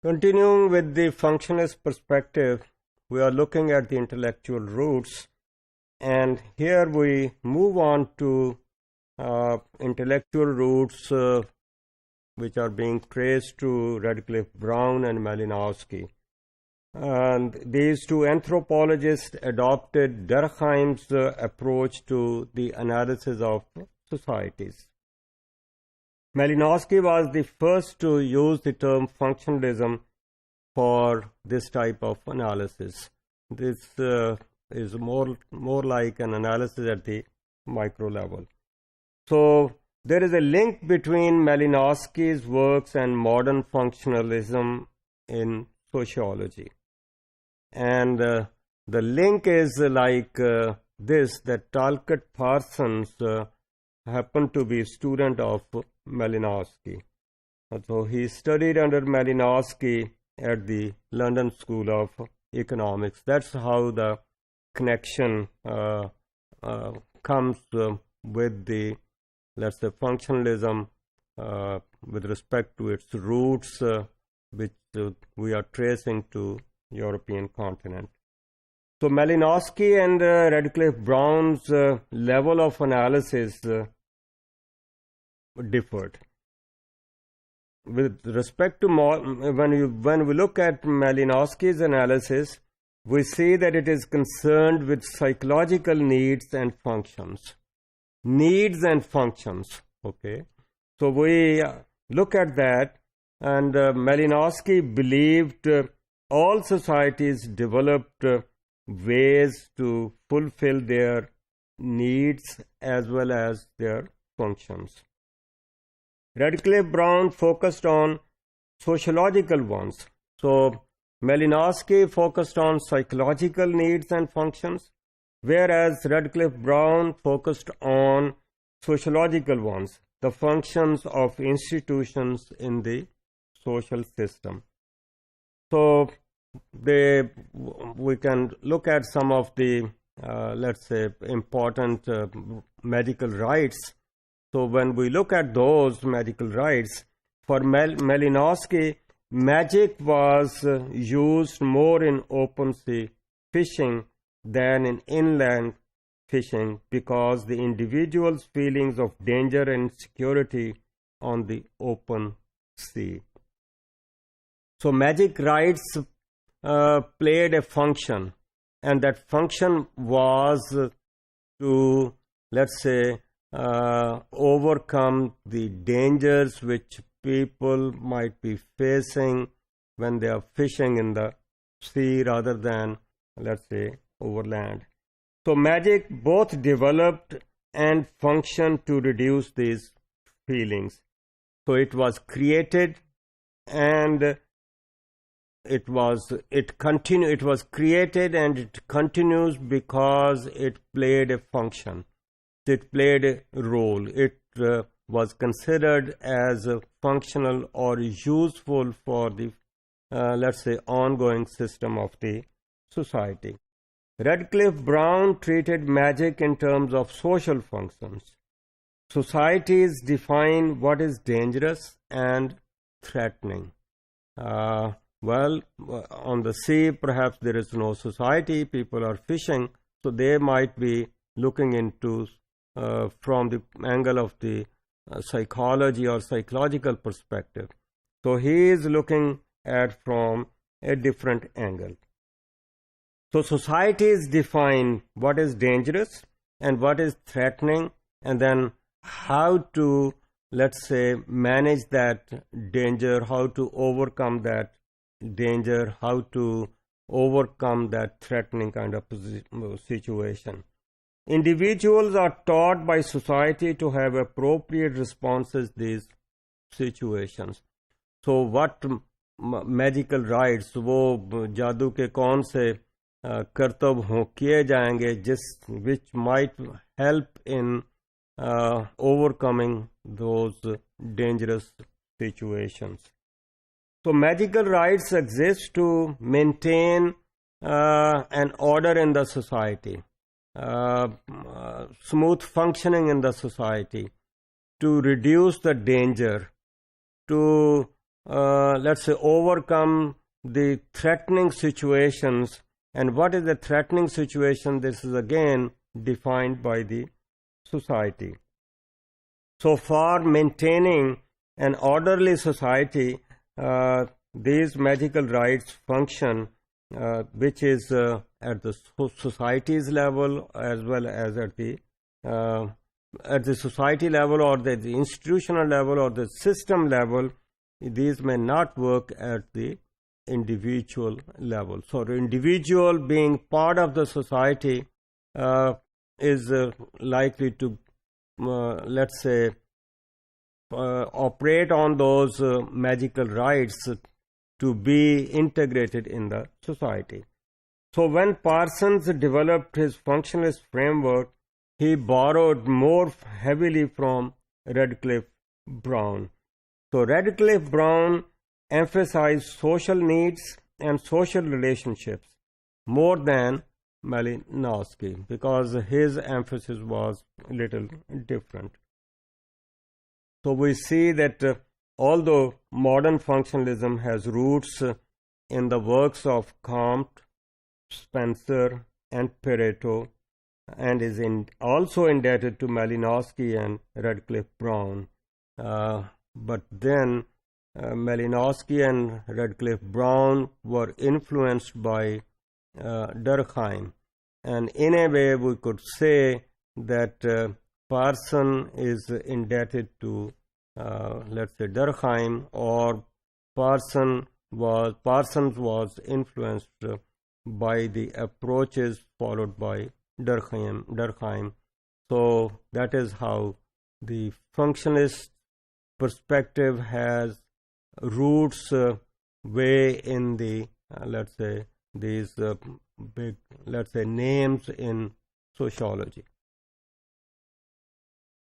Continuing with the functionalist perspective, we are looking at the intellectual roots, and here we move on to intellectual roots which are being traced to Radcliffe Brown and Malinowski. And these two anthropologists adopted Durkheim's approach to the analysis of societies. Malinowski was the first to use the term functionalism for this type of analysis. This is more like an analysis at the micro level. So there is a link between Malinowski's works and modern functionalism in sociology. And the link is like this, that Talcott Parsons happened to be a student of Malinowski. So he studied under Malinowski at the London School of Economics. That's how the connection comes with the, let's say, functionalism with respect to its roots, which we are tracing to European continent. So Malinowski and Radcliffe Brown's level of analysis differed. With respect to when we look at Malinowski's analysis, we see that it is concerned with psychological needs and functions. Needs and functions. Okay, so we look at that, and Malinowski believed all societies developed ways to fulfill their needs as well as their functions. Radcliffe Brown focused on sociological ones. So Malinowski focused on psychological needs and functions, whereas Radcliffe Brown focused on sociological ones, the functions of institutions in the social system. So we can look at some of the, let's say, important medical rights. So when we look at those medical rights, for Malinowski, magic was used more in open sea fishing than in inland fishing because the individual's feelings of danger and security on the open sea. So magic rights played a function, and that function was to, let's say, overcome the dangers which people might be facing when they are fishing in the sea rather than, let's say, over land. So magic both developed and functioned to reduce these feelings. So it was created and it was created and it continues because it played a function. It played a role. It was considered as functional or useful for the, let's say, ongoing system of the society. Radcliffe Brown treated magic in terms of social functions. Societies define what is dangerous and threatening. Well, on the sea, perhaps there is no society, people are fishing, so they might be looking into from the angle of the psychology or psychological perspective. So he is looking at from a different angle. So societies define what is dangerous and what is threatening, and then how to, let's say, manage that danger, how to overcome that danger, how to overcome that threatening kind of situation. Individuals are taught by society to have appropriate responses to these situations. So what magical rights, वो जादू के कौन से कर्तव्य हों किए जाएंगे which might help in overcoming those dangerous situations. So magical rights exist to maintain an order in the society, smooth functioning in the society, to reduce the danger, to let's say, overcome the threatening situations. And what is a threatening situation? This is again defined by the society. So for maintaining an orderly society, these magical rights function, which is at the society's level as well as at the society level or the institutional level or the system level. These may not work at the individual level. So the individual, being part of the society, is likely to, let's say, operate on those magical rights to be integrated in the society. So when Parsons developed his functionalist framework, he borrowed more heavily from Radcliffe-Brown. So Radcliffe-Brown emphasized social needs and social relationships more than Malinowski, because his emphasis was a little different. So we see that although modern functionalism has roots in the works of Comte, Spencer, and Pareto, and is also indebted to Malinowski and Radcliffe-Brown, but then Malinowski and Radcliffe-Brown were influenced by Durkheim, and in a way we could say that Parson is indebted to, let's say, Durkheim, or Parsons was influenced by the approaches followed by Durkheim. So that is how the functionalist perspective has roots way in the, let's say, these big, let's say, names in sociology.